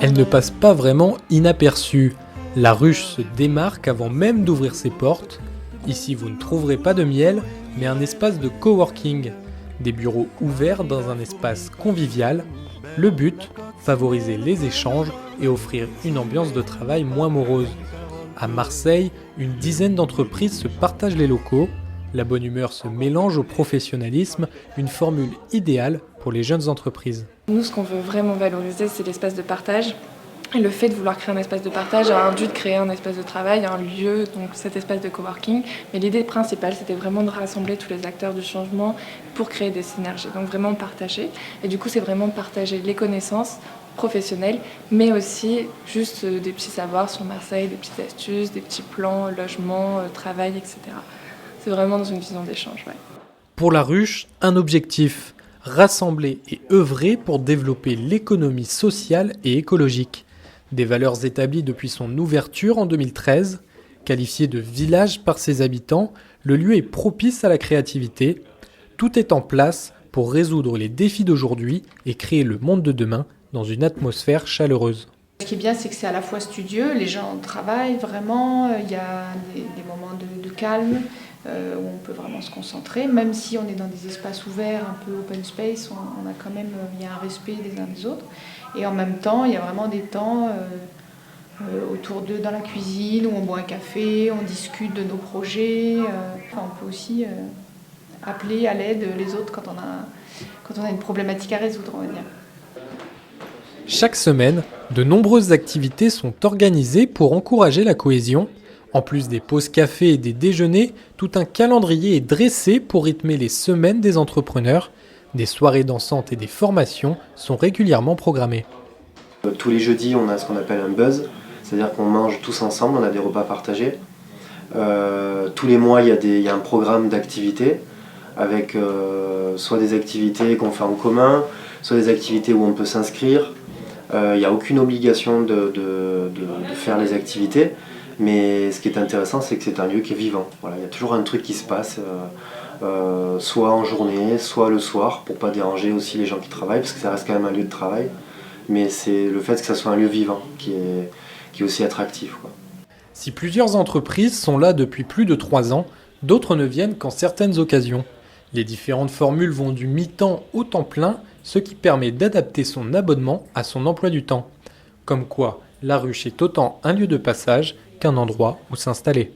Elle ne passe pas vraiment inaperçue. La ruche se démarque avant même d'ouvrir ses portes. Ici, vous ne trouverez pas de miel, mais un espace de coworking. Des bureaux ouverts dans un espace convivial. Le but, favoriser les échanges et offrir une ambiance de travail moins morose. À Marseille, une dizaine d'entreprises se partagent les locaux. La bonne humeur se mélange au professionnalisme, une formule idéale pour les jeunes entreprises. Nous, ce qu'on veut vraiment valoriser, c'est l'espace de partage. Et le fait de vouloir créer un espace de partage a induit de créer un espace de travail, un lieu, donc cet espace de coworking. Mais l'idée principale, c'était vraiment de rassembler tous les acteurs du changement pour créer des synergies, donc vraiment partager. Et du coup, c'est vraiment partager les connaissances professionnelles, mais aussi juste des petits savoirs sur Marseille, des petites astuces, des petits plans, logement, travail, etc. C'est vraiment dans une vision d'échange. Ouais. Pour la ruche, un objectif, rassembler et œuvrer pour développer l'économie sociale et écologique. Des valeurs établies depuis son ouverture en 2013. Qualifié de village par ses habitants, le lieu est propice à la créativité. Tout est en place pour résoudre les défis d'aujourd'hui et créer le monde de demain dans une atmosphère chaleureuse. Ce qui est bien, c'est que c'est à la fois studieux, les gens travaillent vraiment, il y a des moments de calme où on peut vraiment se concentrer, même si on est dans des espaces ouverts, un peu open space, on a quand même, il y a un respect des uns des autres. Et en même temps, il y a vraiment des temps autour d'eux dans la cuisine où on boit un café, on discute de nos projets. On peut aussi appeler à l'aide les autres quand on a une problématique à résoudre, on va dire. Chaque semaine, de nombreuses activités sont organisées pour encourager la cohésion. En plus des pauses café et des déjeuners, tout un calendrier est dressé pour rythmer les semaines des entrepreneurs. Des soirées dansantes et des formations sont régulièrement programmées. Tous les jeudis, on a ce qu'on appelle un buzz, c'est-à-dire qu'on mange tous ensemble, on a des repas partagés. Tous les mois, il y a un programme d'activités avec soit des activités qu'on fait en commun, soit des activités où on peut s'inscrire. Il n'y a aucune obligation de faire les activités, mais ce qui est intéressant, c'est que c'est un lieu qui est vivant. Voilà, il y a toujours un truc qui se passe, soit en journée, soit le soir, pour ne pas déranger aussi les gens qui travaillent, parce que ça reste quand même un lieu de travail. Mais c'est le fait que ça soit un lieu vivant qui est aussi attractif, quoi. Si plusieurs entreprises sont là depuis plus de 3 ans, d'autres ne viennent qu'en certaines occasions. Les différentes formules vont du mi-temps au temps plein, ce qui permet d'adapter son abonnement à son emploi du temps. Comme quoi, la ruche est autant un lieu de passage qu'un endroit où s'installer.